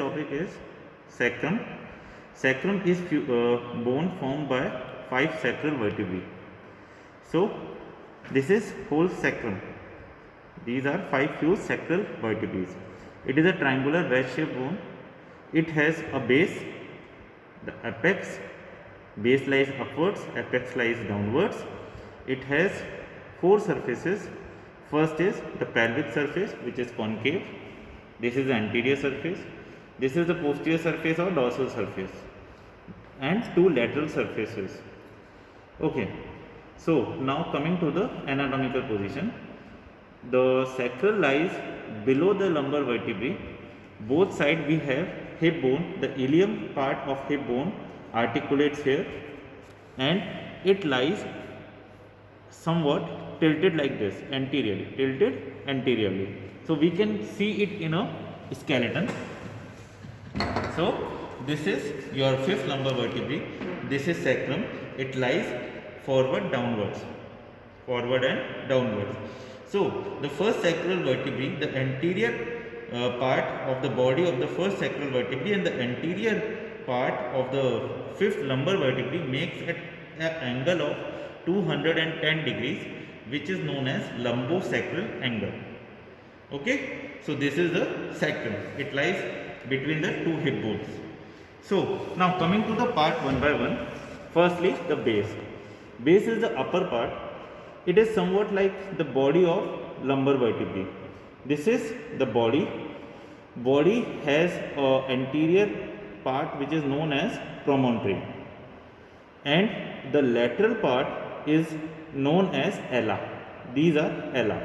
topic is sacrum. Sacrum is bone formed by 5 sacral vertebrae. So this is whole sacrum. These are 5 fused sacral vertebrae. It is a triangular wedge-shaped bone. It has a base, the apex. Base lies upwards, apex lies downwards. It has 4 surfaces. First is the pelvic surface, which is concave. This is the anterior surface. This is the posterior surface or dorsal surface, and 2 lateral surfaces. Okay. So now coming to the anatomical position, the sacral lies below the lumbar vertebrae. Both sides we have hip bone. The ilium part of hip bone articulates here, and it lies somewhat tilted like this, anteriorly, tilted anteriorly. So we can see it in a skeleton. So this is your 5th lumbar vertebrae. This is sacrum. It lies forward, downwards, forward and downwards. So the first sacral vertebrae, the anterior part of the body of the first sacral vertebrae and the anterior part of the 5th lumbar vertebrae makes an angle of 210 degrees, which is known as lumbosacral angle. Okay, so this is the sacrum. It lies between the 2 hip bones. So now coming to the part one by one. Firstly, the base. Base is the upper part. It is somewhat like the body of lumbar vertebrae. This is the body. Body has an anterior part which is known as promontory, and the lateral part is known as ala. These are ala.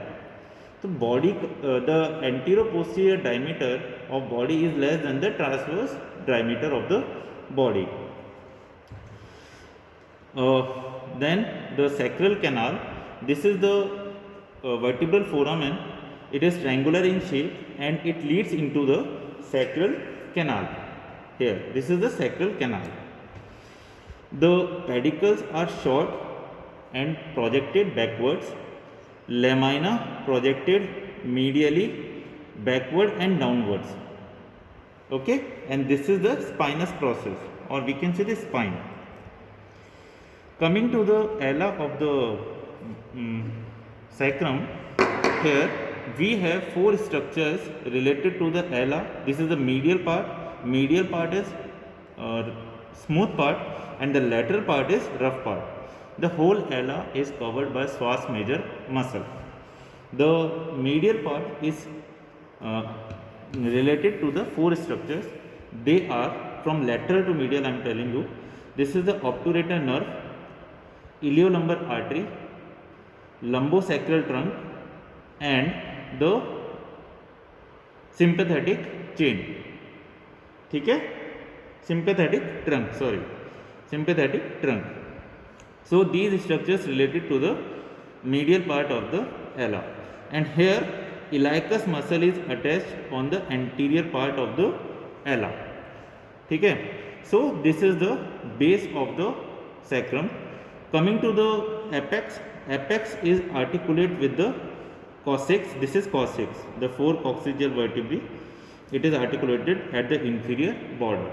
So body, the anterior-posterior diameter of body is less than the transverse diameter of the body. Then the sacral canal. This is the vertebral foramen. It is triangular in shape and it leads into the sacral canal. Here, this is the sacral canal. The pedicles are short and projected backwards. Lamina projected medially, backward and downwards. Okay, and this is the spinous process, or we can say the spine. Coming to the ala of the sacrum, here we have 4 structures related to the ala. This is the medial part. Medial part is smooth part, and the lateral part is rough part. The whole ala is covered by psoas major muscle. The medial part is related to the 4 structures. They are from lateral to medial, I am telling you. This is the obturator nerve, iliolumbar artery, lumbosacral trunk, and the sympathetic chain. ठीक है, sympathetic trunk, sorry, sympathetic trunk. So these structures related to the medial part of the ala, and here iliacus muscle is attached on the anterior part of the ala. ठीक है, so this is the base of the sacrum. Coming to the apex, apex is articulate with the coccyx. This is coccyx, the 4 coccygeal vertebrae. It is articulated at the inferior border.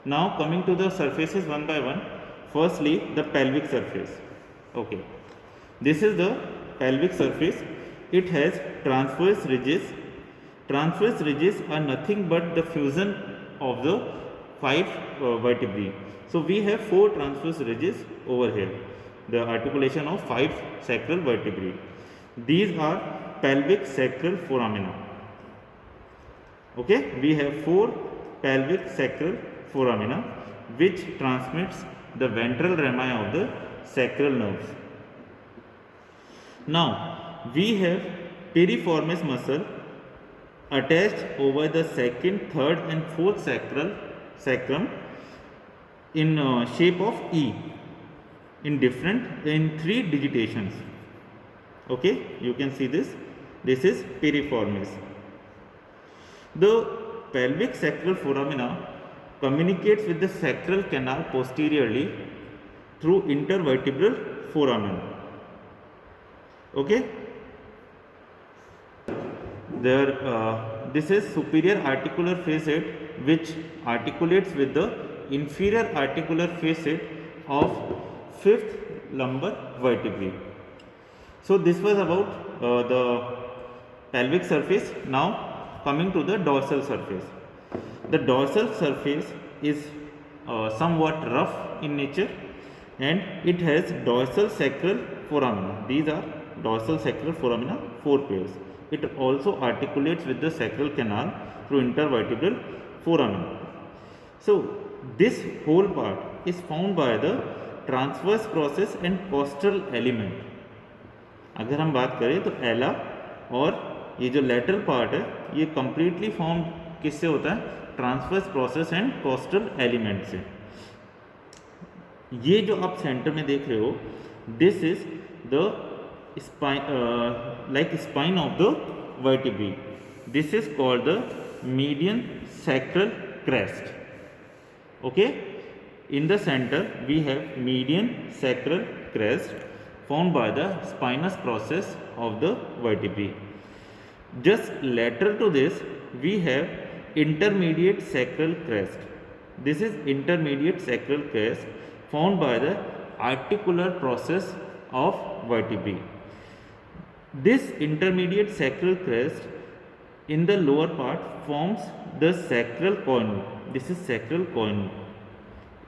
Now coming to the surfaces one by one. Firstly, the pelvic surface. Okay, this is the pelvic surface. It has transverse ridges. Transverse ridges are nothing but the fusion of the 5 vertebrae. So we have 4 transverse ridges over here, the articulation of 5 sacral vertebrae. These are pelvic sacral foramina. Okay, we have 4 pelvic sacral foramina which transmits the ventral rami of the sacral nerves. Now we have piriformis muscle attached over the 2nd, 3rd and 4th sacrum in shape of E in 3 digitations. Okay, you can see this. This is piriformis. The pelvic sacral foramina communicates with the sacral canal posteriorly through intervertebral foramen. Okay, there this is superior articular facet which articulates with the inferior articular facet of fifth lumbar vertebrae. So this was about the pelvic surface. Now coming to the dorsal surface. The dorsal surface is somewhat rough in nature, and it has dorsal sacral foramina. These are dorsal sacral foramina, 4 pairs. It also articulates with the sacral canal through intervertebral foramina. So this whole part is formed by the transverse process and costal element. अगर हम बात करें तो एला और ये जो lateral part है ये कंप्लीटली फॉर्म किससे होता है? Transverse process and coastal element से. ये जो आप सेंटर में देख रहे हो, this is the spine, like spine of the vertebrae. This is called the median sacral crest. Okay, in the center we have median sacral crest formed by the spinous process of the vertebrae. Just lateral to this we have intermediate sacral crest. This is intermediate sacral crest formed by the articular process of vertebrae. This intermediate sacral crest in the lower part forms the sacral coinu. This is sacral coinu.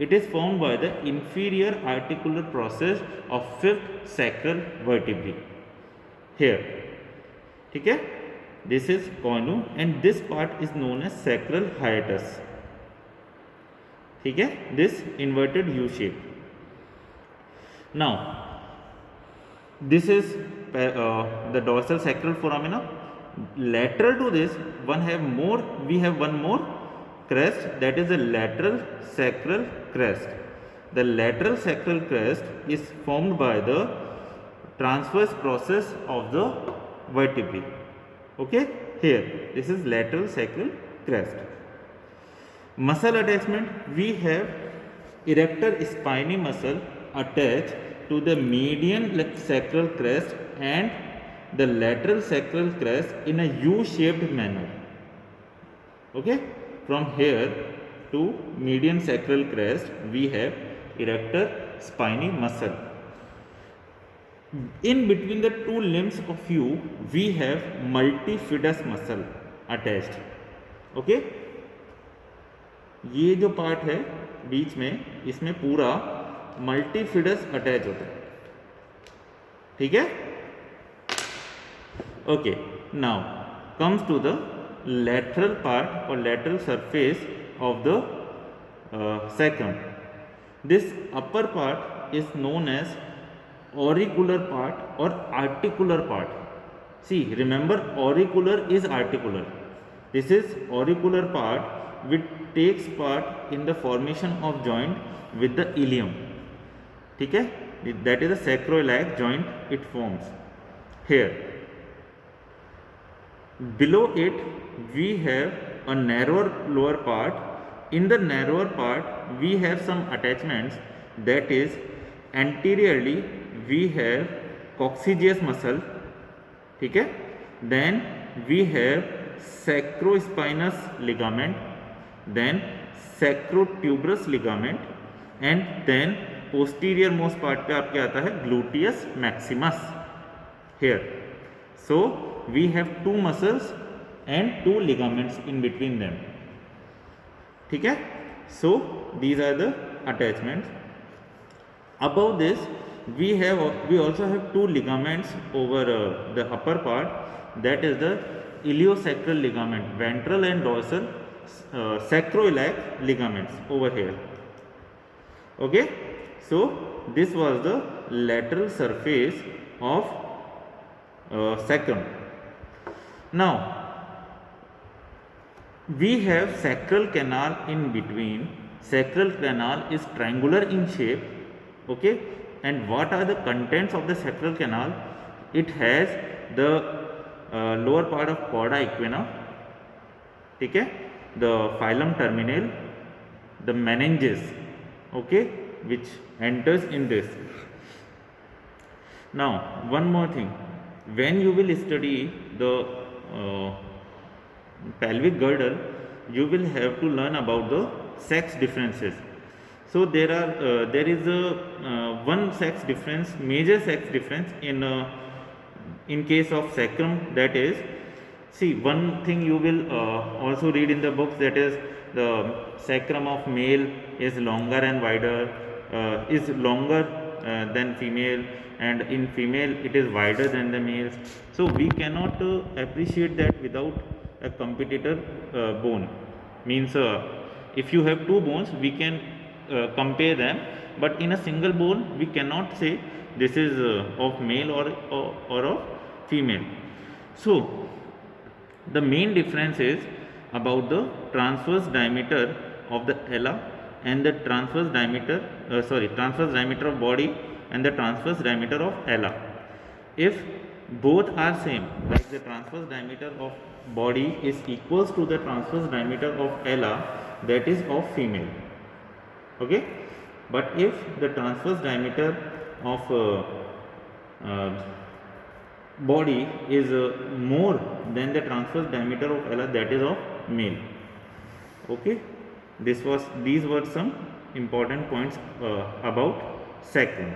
It is formed by the inferior articular process of fifth sacral vertebrae. Here, ठीक है? This is coinu and this part is known as sacral hiatus. ठीक है? This inverted U shape. Now, this is the dorsal sacral foramina. Lateral to this, we have one more crest, that is the lateral sacral crest. The lateral sacral crest is formed by the transverse process of the vertebrae. Okay, here this is lateral sacral crest. Muscle attachment, we have erector spinae muscle attached to the median sacral crest and the lateral sacral crest in a U-shaped manner. Okay, from here to median sacral crest we have erector spinae muscle. In between the two limbs of U we have multifidus muscle attached. Okay, ये जो part है बीच में, इसमें पूरा multifidus attach होता है. ठीक है? Okay, now comes to the lateral part or lateral surface of the sacrum. This upper part is known as auricular part or articular part. See, remember, auricular is articular. This is auricular part which takes part in the formation of joint with the ilium. ठीक है? That is a sacroiliac joint it forms. Here, below it we have a narrower lower part. In the narrower part we have some attachments, that is anteriorly we have coccygeus muscle. ठीक है? Then we have sacrospinous ligament, then sacrotuberous ligament, and then posterior most part पे आपके आता है gluteus maximus. Here, so we have two muscles and two ligaments in between them. ठीक है? So these are the attachments. Above this we also have two ligaments over the upper part, that is the iliosacral ligament, ventral and dorsal sacroiliac ligaments over here. Okay, so this was the lateral surface of sacrum. Now we have sacral canal in between. Sacral canal is triangular in shape. Okay, and what are the contents of the sacral canal? It has the lower part of chorda equina, ठीक है, the phylum terminale, the meninges, okay, which enters in this. Now one more thing, when you will study the pelvic girdle, you will have to learn about the sex differences. So there is a one sex difference, major sex difference in case of sacrum, that is, see, one thing you will also read in the books, that is the sacrum of male is longer and wider, is longer than female, and in female it is wider than the males. So we cannot appreciate that without a competitor bone. Means if you have two bones, we can compare them, but in a single bone we cannot say this is of male or of female. So the main difference is about the transverse diameter of the ala and the transverse diameter of body and the transverse diameter of ala. If both are same, like the transverse diameter of body is equals to the transverse diameter of ala, that is of female. Okay, but if the transverse diameter of body is more than the transverse diameter of ala, that is of male. Okay, these were some important points about sacrum.